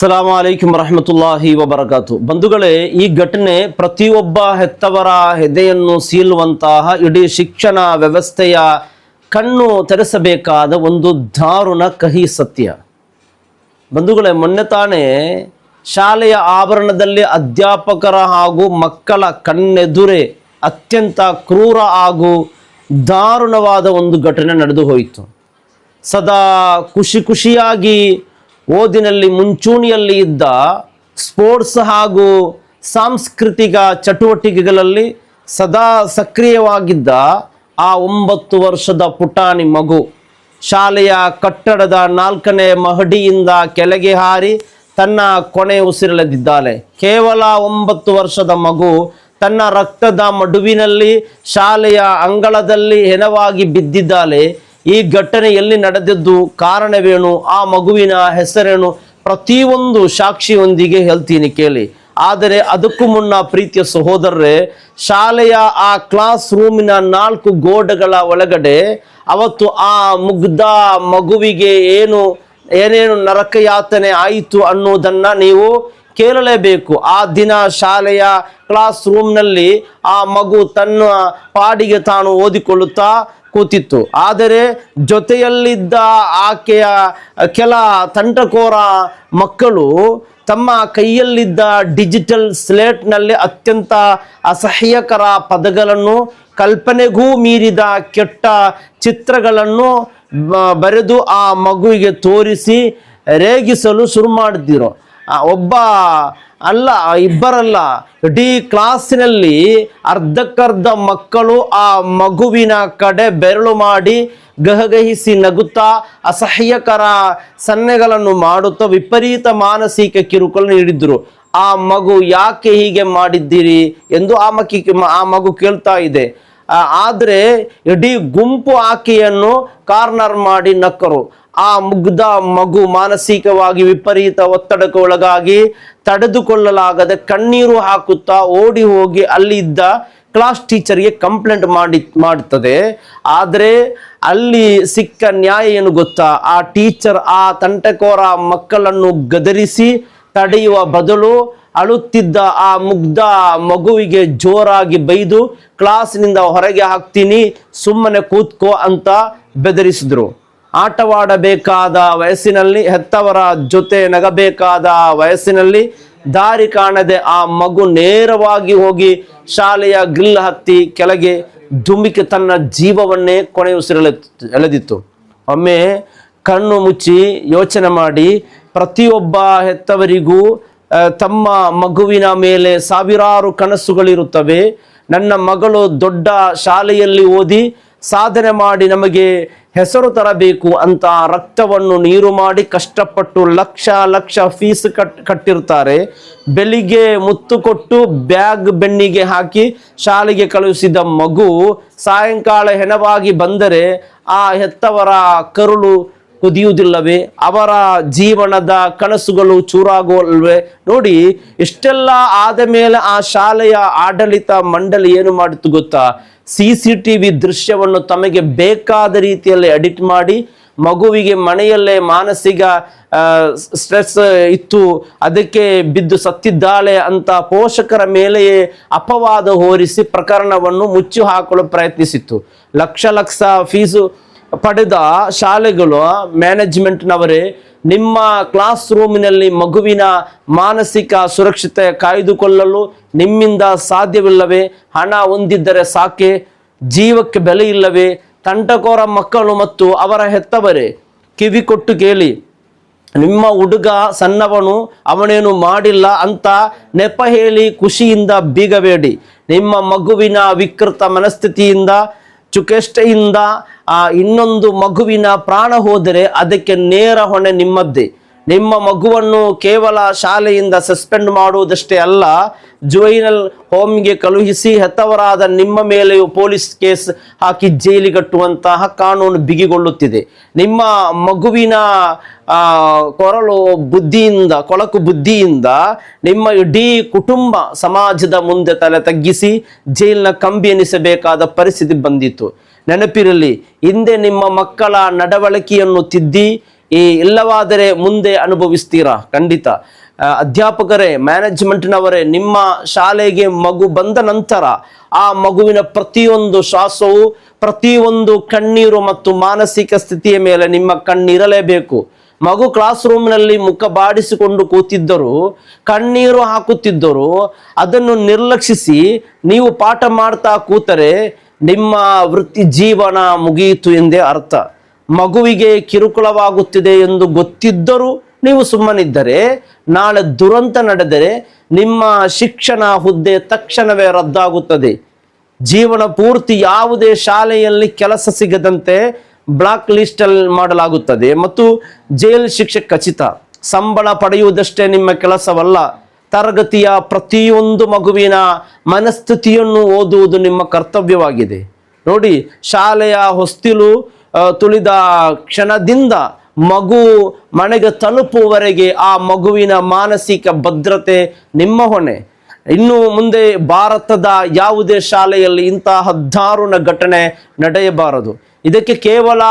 ಅಸ್ಸಲಾಮು ಅಲೈಕುಂ ವರಹಮತುಲ್ಲಾಹಿ ವಬರಕಾತು. ಬಂಧುಗಳೇ, ಈ ಘಟನೆ ಪ್ರತಿಯೊಬ್ಬ ಹೆತ್ತವರ ಹೆದೆಯನ್ನು ಸೀಲುವಂತಹ ಇಡೀ ಶಿಕ್ಷಣ ವ್ಯವಸ್ಥೆಯ ಕಣ್ಣು ತೆರೆಸಬೇಕಾದ ಒಂದು ದಾರುಣ ಕಹಿ ಸತ್ಯ. ಬಂಧುಗಳೇ, ಮೊನ್ನೆ ತಾನೇ ಶಾಲೆಯ ಆವರಣದಲ್ಲಿ ಅಧ್ಯಾಪಕರ ಹಾಗೂ ಮಕ್ಕಳ ಕಣ್ಣೆದುರೇ ಅತ್ಯಂತ ಕ್ರೂರ ಹಾಗೂ ದಾರುಣವಾದ ಒಂದು ಘಟನೆ ನಡೆದು ಹೋಯಿತು. ಸದಾ ಖುಷಿಯಾಗಿ ಓದಿನಲ್ಲಿ ಮುಂಚೂಣಿಯಲ್ಲಿ ಇದ್ದ ಸ್ಪೋರ್ಟ್ಸ್ ಹಾಗೂ ಸಾಂಸ್ಕೃತಿಕ ಚಟುವಟಿಕೆಗಳಲ್ಲಿ ಸದಾ ಸಕ್ರಿಯವಾಗಿದ್ದ ಆ 9 ವರ್ಷದ ಪುಟಾಣಿ ಮಗು ಶಾಲೆಯ ಕಟ್ಟಡದ 4ನೇ ಮಹಡಿಯಿಂದ ಕೆಳಗೆ ಹಾರಿ ತನ್ನ ಕೊನೆ ಉಸಿರೆಳೆದಿದ್ದಾಳೆ. ಕೇವಲ 9 ವರ್ಷದ ಮಗು ತನ್ನ ರಕ್ತದ ಮಡುವಿನಲ್ಲಿ ಶಾಲೆಯ ಅಂಗಳದಲ್ಲಿ ಹೆಣವಾಗಿ ಬಿದ್ದಿದ್ದಾಳೆ. ಈ ಘಟನೆ ಎಲ್ಲಿ ನಡೆದಿದ್ದು, ಕಾರಣವೇನು, ಆ ಮಗುವಿನ ಹೆಸರೇನು, ಪ್ರತಿಯೊಂದು ಸಾಕ್ಷಿಯೊಂದಿಗೆ ಹೇಳ್ತೀನಿ ಕೇಳಿ. ಆದರೆ ಅದಕ್ಕೂ ಮುನ್ನ ಪ್ರೀತಿಯ ಸಹೋದರರೇ, ಶಾಲೆಯ ಆ ಕ್ಲಾಸ್ ರೂಮಿನ 4 ಗೋಡೆಗಳ ಒಳಗಡೆ ಅವತ್ತು ಆ ಮುಗ್ಧ ಮಗುವಿಗೆ ಏನೇನು ನರಕಯಾತನೆ ಆಯಿತು ಅನ್ನೋದನ್ನ ನೀವು ಕೇಳಲೇಬೇಕು. ಆ ದಿನ ಶಾಲೆಯ ಕ್ಲಾಸ್ ರೂಮ್ನಲ್ಲಿ ಆ ಮಗು ತನ್ನ ಪಾಡಿಗೆ ತಾನು ಓದಿಕೊಳ್ಳುತ್ತಾ ಕೂತಿತ್ತು. ಆದರೆ ಜೊತೆಯಲ್ಲಿದ್ದ ಆಕೆಯ ಕೆಲ ತಂಟಕೋರ ಮಕ್ಕಳು ತಮ್ಮ ಕೈಯಲ್ಲಿದ್ದ ಡಿಜಿಟಲ್ ಸ್ಲೇಟ್ನಲ್ಲಿ ಅತ್ಯಂತ ಅಸಹ್ಯಕರ ಪದಗಳನ್ನು, ಕಲ್ಪನೆಗೂ ಮೀರಿದ ಕೆಟ್ಟ ಚಿತ್ರಗಳನ್ನು ಬರೆದು ಆ ಮಗುವಿಗೆ ತೋರಿಸಿ ರೇಗಿಸಲು ಶುರು ಮಾಡಿದ್ರು. ಒಬ್ಬ ಅಲ್ಲ, ಇಬ್ಬರಲ್ಲ, ಇಡೀ ಕ್ಲಾಸಿನಲ್ಲಿ ಅರ್ಧಕ್ಕರ್ಧ ಮಕ್ಕಳು ಆ ಮಗುವಿನ ಕಡೆ ಬೆರಳು ಮಾಡಿ ಗಹಗಹಿಸಿ ನಗುತ್ತಾ ಅಸಹ್ಯಕರ ಸನ್ನೆಗಳನ್ನು ಮಾಡುತ್ತಾ ವಿಪರೀತ ಮಾನಸಿಕ ಕಿರುಕುಳ ನೀಡಿದ್ರು. ಆ ಮಗು ಯಾಕೆ ಹೀಗೆ ಮಾಡಿದ್ದೀರಿ ಎಂದು ಆ ಮಗು ಕೇಳ್ತಾ ಇದೆ. ಆದರೆ ಇಡೀ ಗುಂಪು ಆಕೆಯನ್ನು ಕಾರ್ನರ್ ಮಾಡಿ ನಕ್ಕರು. ಆ ಮುಗ್ಧ ಮಗು ಮಾನಸಿಕವಾಗಿ ವಿಪರೀತ ಒತ್ತಡಕ್ಕೆ ಒಳಗಾಗಿ ತಡೆದುಕೊಳ್ಳಲಾಗದೆ ಕಣ್ಣೀರು ಹಾಕುತ್ತಾ ಓಡಿ ಹೋಗಿ ಅಲ್ಲಿ ಇದ್ದ ಕ್ಲಾಸ್ ಟೀಚರ್ಗೆ ಕಂಪ್ಲೇಂಟ್ ಮಾಡುತ್ತದೆ. ಆದರೆ ಅಲ್ಲಿ ಸಿಕ್ಕ ನ್ಯಾಯ ಏನು ಗೊತ್ತಾ? ಆ ಟೀಚರ್ ಆ ತಂಟೆಕೋರ ಮಕ್ಕಳನ್ನು ಗದರಿಸಿ ತಡೆಯುವ ಬದಲು ಅಳುತ್ತಿದ್ದ ಆ ಮುಗ್ಧ ಮಗುವಿಗೆ ಜೋರಾಗಿ ಬೈದು ಕ್ಲಾಸಿನಿಂದ ಹೊರಗೆ ಹಾಕ್ತೀನಿ, ಸುಮ್ಮನೆ ಕೂತ್ಕೋ ಅಂತ ಬೆದರಿಸಿದ್ರು. ಆಟವಾಡಬೇಕಾದ ವಯಸ್ಸಿನಲ್ಲಿ, ಹೆತ್ತವರ ಜೊತೆ ನಗಬೇಕಾದ ವಯಸ್ಸಿನಲ್ಲಿ ದಾರಿ ಕಾಣದೆ ಆ ಮಗು ನೇರವಾಗಿ ಹೋಗಿ ಶಾಲೆಯ ಗ್ರಿಲ್ ಹತ್ತಿ ಕೆಳಗೆ ಧುಮ್ಮಿಕೆ ತನ್ನ ಜೀವವನ್ನೇ ಕೊನೆ ಎಳೆದಿತ್ತು. ಒಮ್ಮೆ ಕಣ್ಣು ಮುಚ್ಚಿ ಯೋಚನೆ ಮಾಡಿ, ಪ್ರತಿಯೊಬ್ಬ ಹೆತ್ತವರಿಗೂ ತಮ್ಮ ಮಗುವಿನ ಮೇಲೆ ಸಾವಿರಾರು ಕನಸುಗಳಿರುತ್ತವೆ. ನನ್ನ ಮಗಳು ದೊಡ್ಡ ಶಾಲೆಯಲ್ಲಿ ಓದಿ ಸಾಧನೆ ಮಾಡಿ ನಮಗೆ ಹೆಸರು ತರಬೇಕು ಅಂತ ರಕ್ತವನ್ನು ನೀರು ಮಾಡಿ ಕಷ್ಟಪಟ್ಟು ಲಕ್ಷ ಫೀಸ್ ಕಟ್ಟಿರ್ತಾರೆ. ಬೆಳಿಗ್ಗೆ ಮುತ್ತು ಕೊಟ್ಟು ಬ್ಯಾಗ್ ಬೆನ್ನಿಗೆ ಹಾಕಿ ಶಾಲೆಗೆ ಕಳುಹಿಸಿದ ಮಗು ಸಾಯಂಕಾಲ ಹೆಣವಾಗಿ ಬಂದರೆ ಆ ಹೆತ್ತವರ ಕರುಳು ಕುದಿಯುವುದಿಲ್ಲವೇ? ಅವರ ಜೀವನದ ಕನಸುಗಳು ಚೂರಾಗುವಲ್ವೇ? ನೋಡಿ, ಇಷ್ಟೆಲ್ಲ ಆದ ಮೇಲೆ ಆ ಶಾಲೆಯ ಆಡಳಿತ ಮಂಡಳಿ ಏನು ಮಾಡಿತು ಗೊತ್ತಾ? CCTV ದೃಶ್ಯವನ್ನು ತಮಗೆ ಬೇಕಾದ ರೀತಿಯಲ್ಲಿ ಎಡಿಟ್ ಮಾಡಿ ಮಗುವಿಗೆ ಮನೆಯಲ್ಲೇ ಮಾನಸಿಕ ಸ್ಟ್ರೆಸ್ ಇತ್ತು, ಅದಕ್ಕೆ ಬಿದ್ದು ಸತ್ತಿದ್ದಾಳೆ ಅಂತ ಪೋಷಕರ ಮೇಲೆಯೇ ಅಪವಾದ ಹೊರಿಸಿ ಪ್ರಕರಣವನ್ನು ಮುಚ್ಚಿ ಹಾಕಲು ಪ್ರಯತ್ನಿಸಿತ್ತು. ಲಕ್ಷ ಫೀಸು ಪಡೆದ ಶಾಲೆಗಳು ಮ್ಯಾನೇಜ್ಮೆಂಟ್ನವರೇ, ನಿಮ್ಮ ಕ್ಲಾಸ್ ರೂಮಿನಲ್ಲಿ ಮಗುವಿನ ಮಾನಸಿಕ ಸುರಕ್ಷತೆ ಕಾಯ್ದುಕೊಳ್ಳಲು ನಿಮ್ಮಿಂದ ಸಾಧ್ಯವಿಲ್ಲವೇ? ಹಣ ಹೊಂದಿದ್ದರೆ ಸಾಕೆ, ಜೀವಕ್ಕೆ ಬೆಲೆ ಇಲ್ಲವೇ? ತಂಟಕೋರ ಮಕ್ಕಳು ಮತ್ತು ಅವರ ಹೆತ್ತವರೇ, ಕಿವಿ ಕೊಟ್ಟು ಕೇಳಿ. ನಿಮ್ಮ ಹುಡುಗ ಸಣ್ಣವನು, ಅವನೇನು ಮಾಡಿಲ್ಲ ಅಂತ ನೆಪ ಹೇಳಿ ಖುಷಿಯಿಂದ ಬೀಗಬೇಡಿ. ನಿಮ್ಮ ಮಗುವಿನ ವಿಕೃತ ಮನಸ್ಥಿತಿಯಿಂದ, ಚುಕೆಷ್ಟೆಯಿಂದ ಇನ್ನೊಂದು ಮಗುವಿನ ಪ್ರಾಣ ಹೋದರೆ ಅದಕ್ಕೆ ನೇರ ಹೊಣೆ ನಿಮ್ಮದ್ದೇ. ನಿಮ್ಮ ಮಗುವನ್ನು ಕೇವಲ ಶಾಲೆಯಿಂದ ಸಸ್ಪೆಂಡ್ ಮಾಡುವುದಷ್ಟೇ ಅಲ್ಲ, ಜುವೈನಲ್ ಹೋಮ್ಗೆ ಕಳುಹಿಸಿ ಹೆತ್ತವರಾದ ನಿಮ್ಮ ಮೇಲೆಯೂ ಪೊಲೀಸ್ ಕೇಸ್ ಹಾಕಿ ಜೈಲಿಗಟ್ಟುವಂತಹ ಕಾನೂನು ಬಿಗಿಗೊಳ್ಳುತ್ತಿದೆ. ನಿಮ್ಮ ಮಗುವಿನ ಕೊಳಕು ಬುದ್ಧಿಯಿಂದ ನಿಮ್ಮ ಇಡೀ ಕುಟುಂಬ ಸಮಾಜದ ಮುಂದೆ ತಲೆ ತಗ್ಗಿಸಿ ಜೈಲಿನ ಕಂಬಿ ಎನಿಸಬೇಕಾದ ಪರಿಸ್ಥಿತಿ ಬಂದಿತ್ತು. ನೆನಪಿರಲಿ, ಹಿಂದೆ ನಿಮ್ಮ ಮಕ್ಕಳ ನಡವಳಿಕೆಯನ್ನು ತಿದ್ದಿ ಇಲ್ಲವಾದರೆ ಮುಂದೆ ಅನುಭವಿಸ್ತೀರಾ ಖಂಡಿತ. ಅಧ್ಯಾಪಕರೇ, ಮ್ಯಾನೇಜ್ಮೆಂಟ್ನವರೇ, ನಿಮ್ಮ ಶಾಲೆಗೆ ಮಗು ಬಂದ ನಂತರ ಆ ಮಗುವಿನ ಪ್ರತಿಯೊಂದು ಶ್ವಾಸವು, ಪ್ರತಿಯೊಂದು ಕಣ್ಣೀರು ಮತ್ತು ಮಾನಸಿಕ ಸ್ಥಿತಿಯ ಮೇಲೆ ನಿಮ್ಮ ಕಣ್ಣಿರಲೇಬೇಕು. ಮಗು ಕ್ಲಾಸ್ ರೂಮ್ನಲ್ಲಿ ಮುಖ ಬಾಡಿಸಿಕೊಂಡು ಕೂತಿದ್ದರು, ಕಣ್ಣೀರು ಹಾಕುತ್ತಿದ್ದರು, ಅದನ್ನು ನಿರ್ಲಕ್ಷಿಸಿ ನೀವು ಪಾಠ ಮಾಡ್ತಾ ಕೂತರೆ ನಿಮ್ಮ ವೃತ್ತಿ ಜೀವನ ಮುಗಿಯಿತು ಎಂದೇ ಅರ್ಥ. ಮಗುವಿಗೆ ಕಿರುಕುಳವಾಗುತ್ತಿದೆ ಎಂದು ಗೊತ್ತಿದ್ದರೂ ನೀವು ಸುಮ್ಮನಿದ್ದರೆ ನಾಳೆ ದುರಂತ ನಡೆದರೆ ನಿಮ್ಮ ಶಿಕ್ಷಣ ಹುದ್ದೆ ತಕ್ಷಣವೇ ರದ್ದಾಗುತ್ತದೆ. ಜೀವನ ಪೂರ್ತಿ ಯಾವುದೇ ಶಾಲೆಯಲ್ಲಿ ಕೆಲಸ ಸಿಗದಂತೆ ಬ್ಲಾಕ್ ಲಿಸ್ಟ್ ಅಲ್ಲಿ ಮಾಡಲಾಗುತ್ತದೆ ಮತ್ತು ಜೈಲ್ ಶಿಕ್ಷೆ ಖಚಿತ. ಸಂಬಳ ಪಡೆಯುವುದಷ್ಟೇ ನಿಮ್ಮ ಕೆಲಸವಲ್ಲ, ತರಗತಿಯ ಪ್ರತಿಯೊಂದು ಮಗುವಿನ ಮನಸ್ಥಿತಿಯನ್ನು ಓದುವುದು ನಿಮ್ಮ ಕರ್ತವ್ಯವಾಗಿದೆ. ನೋಡಿ, ಶಾಲೆಯ ಹೊಸ್ತಿಲು ತುಳಿದ ಕ್ಷಣದಿಂದ ಮಗು ಮನೆಗೆ ತಲುಪುವವರೆಗೆ ಆ ಮಗುವಿನ ಮಾನಸಿಕ ಭದ್ರತೆ ನಿಮ್ಮ ಹೊಣೆ. ಇನ್ನು ಮುಂದೆ ಭಾರತದ ಯಾವುದೇ ಶಾಲೆಯಲ್ಲಿ ಇಂತಹ ದಾರುಣ ಘಟನೆ ನಡೆಯಬಾರದು. ಇದಕ್ಕೆ ಕೇವಲ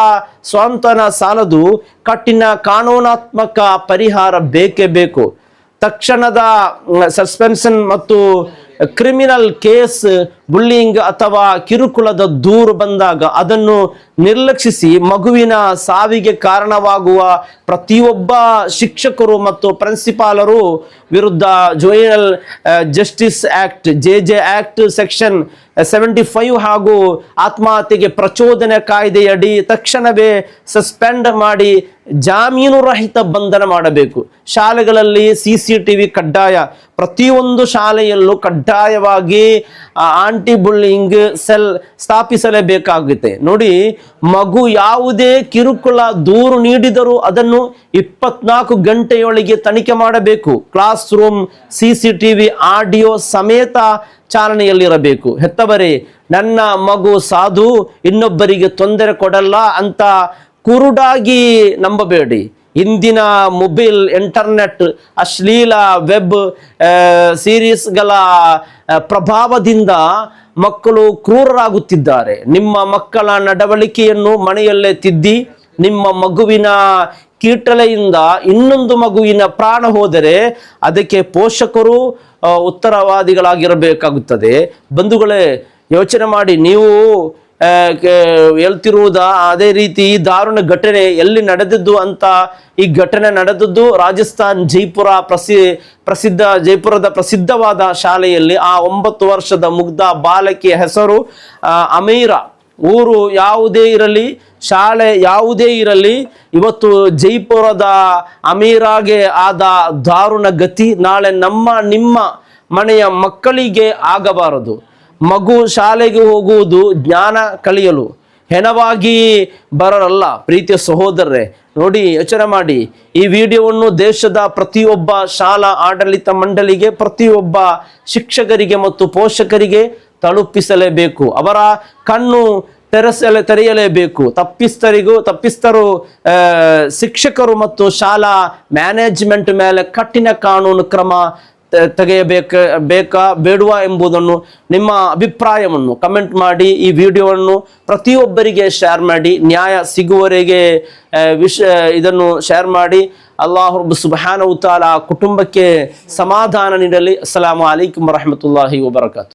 ಸ್ವಾಂತನ ಸಾಲದು, ಕಠಿಣ ಕಾನೂನಾತ್ಮಕ ಪರಿಹಾರ ಬೇಕೇ ಬೇಕು. ತಕ್ಷಣದ ಸಸ್ಪೆನ್ಷನ್ ಮತ್ತು ಕ್ರಿಮಿನಲ್ ಕೇಸ್, ಬುಲ್ಲಿಂಗ್ ಅಥವಾ ಕಿರುಕುಳದ ದೂರು ಬಂದಾಗ ಅದನ್ನು ನಿರ್ಲಕ್ಷಿಸಿ ಮಗುವಿನ ಸಾವಿಗೆ ಕಾರಣವಾಗುವ ಪ್ರತಿಯೊಬ್ಬ ಶಿಕ್ಷಕರು ಮತ್ತು ಪ್ರಿನ್ಸಿಪಾಲರು ವಿರುದ್ಧ juvenile justice act JJ act section 75 ಹಾಗೂ ಆತ್ಮಹತ್ಯೆಗೆ ಪ್ರಚೋದನೆ ಕಾಯ್ದೆಯಡಿ ತಕ್ಷಣವೇ ಸಸ್ಪೆಂಡ್ ಮಾಡಿ ಜಾಮೀನು ರಹಿತ ಬಂಧನ ಮಾಡಬೇಕು. ಶಾಲೆಗಳಲ್ಲಿ CCTV ಕಡ್ಡಾಯ. ಪ್ರತಿಯೊಂದು ಶಾಲೆಯಲ್ಲೂ ಕಡ್ಡಾಯವಾಗಿ ಆಂಟಿ ಬುಲ್ಲಿಂಗ್ ಸೆಲ್ ಸ್ಥಾಪಿಸಲೇಬೇಕಾಗುತ್ತೆ. ನೋಡಿ, ಮಗು ಯಾವುದೇ ಕಿರುಕುಳ ದೂರು ನೀಡಿದರೂ ಅದನ್ನು 24 ಗಂಟೆಯೊಳಗೆ ತನಿಖೆ ಮಾಡಬೇಕು. ಕ್ಲಾಸ್ ರೂಮ್ CCTV ಆಡಿಯೋ ಸಮೇತ ಚಾಲನೆಯಲ್ಲಿರಬೇಕು. ಹೆತ್ತವರೇ, ನನ್ನ ಮಗು ಸಾಧು, ಇನ್ನೊಬ್ಬರಿಗೆ ತೊಂದರೆ ಕೊಡಲ್ಲ ಅಂತ ಕುರುಡಾಗಿ ನಂಬಬೇಡಿ. ಇಂದಿನ ಮೊಬೈಲ್, ಇಂಟರ್ನೆಟ್, ಅಶ್ಲೀಲ ವೆಬ್ ಸೀರೀಸ್ಗಳ ಪ್ರಭಾವದಿಂದ ಮಕ್ಕಳು ಕ್ರೂರರಾಗುತ್ತಿದ್ದಾರೆ. ನಿಮ್ಮ ಮಕ್ಕಳ ನಡವಳಿಕೆಯನ್ನು ಮನೆಯಲ್ಲೇ ತಿದ್ದಿ. ನಿಮ್ಮ ಮಗುವಿನ ಕೀಟಲೆಯಿಂದ ಇನ್ನೊಂದು ಮಗುವಿನ ಪ್ರಾಣ ಹೋದರೆ ಅದಕ್ಕೆ ಪೋಷಕರು ಉತ್ತರವಾದಿಗಳಾಗಿರಬೇಕಾಗುತ್ತದೆ. ಬಂಧುಗಳೇ, ಯೋಚನೆ ಮಾಡಿ. ನೀವು ಹೇಳ್ತಿರುವುದ ಅದೇ ರೀತಿ ಈ ದಾರುಣ ಘಟನೆ ಎಲ್ಲಿ ನಡೆದದ್ದು ಅಂತ. ಈ ಘಟನೆ ನಡೆದದ್ದು ರಾಜಸ್ಥಾನ್ ಜೈಪುರದ ಪ್ರಸಿದ್ಧವಾದ ಶಾಲೆಯಲ್ಲಿ. ಆ 9 ವರ್ಷದ ಮುಗ್ಧ ಬಾಲಕಿಯ ಹೆಸರು ಅಮೀರಾ. ಊರು ಯಾವುದೇ ಇರಲಿ, ಶಾಲೆ ಯಾವುದೇ ಇರಲಿ, ಇವತ್ತು ಜೈಪುರದ ಅಮೀರಾಗೆ ಆದ ದಾರುಣ ಗತಿ ನಾಳೆ ನಿಮ್ಮ ಮನೆಯ ಮಕ್ಕಳಿಗೆ ಆಗಬಾರದು. ಮಗು ಶಾಲೆಗೆ ಹೋಗುವುದು ಜ್ಞಾನ ಕಲಿಯಲು, ಹೆಣವಾಗಿ ಬರಲ್ಲ. ಪ್ರೀತಿಯ ಸಹೋದರರೇ, ನೋಡಿ, ಯೋಚನೆ ಮಾಡಿ. ಈ ವಿಡಿಯೋವನ್ನು ದೇಶದ ಪ್ರತಿಯೊಬ್ಬ ಶಾಲಾ ಆಡಳಿತ ಮಂಡಳಿಗೆ, ಪ್ರತಿಯೊಬ್ಬ ಶಿಕ್ಷಕರಿಗೆ ಮತ್ತು ಪೋಷಕರಿಗೆ ತಲುಪಿಸಲೇಬೇಕು. ಅವರ ಕಣ್ಣು ತೆರೆಯಲೇಬೇಕು. ತಪ್ಪಿಸ್ತರು ಶಿಕ್ಷಕರು ಮತ್ತು ಶಾಲಾ ಮ್ಯಾನೇಜ್ಮೆಂಟ್ ಮೇಲೆ ಕಠಿಣ ಕಾನೂನು ಕ್ರಮ ಬೇಕಾ ಬೇಡುವ ಎಂಬುದನ್ನು, ನಿಮ್ಮ ಅಭಿಪ್ರಾಯವನ್ನು ಕಮೆಂಟ್ ಮಾಡಿ. ಈ ವಿಡಿಯೋವನ್ನು ಪ್ರತಿಯೊಬ್ಬರಿಗೆ ಶೇರ್ ಮಾಡಿ. ನ್ಯಾಯ ಸಿಗುವವರೆಗೆ ಇದನ್ನು ಶೇರ್ ಮಾಡಿ. ಅಲ್ಲಾಹು ಸುಬ್ಹಾನಹು ವ ತಆಲಾ ಕುಟುಂಬಕ್ಕೆ ಸಮಾಧಾನ ನೀಡಲಿ. ಅಸ್ಸಲಾಮು ಅಲೈಕುಂ ವರಹಮತುಲ್ಲಾಹಿ ವಬರಕಾತು.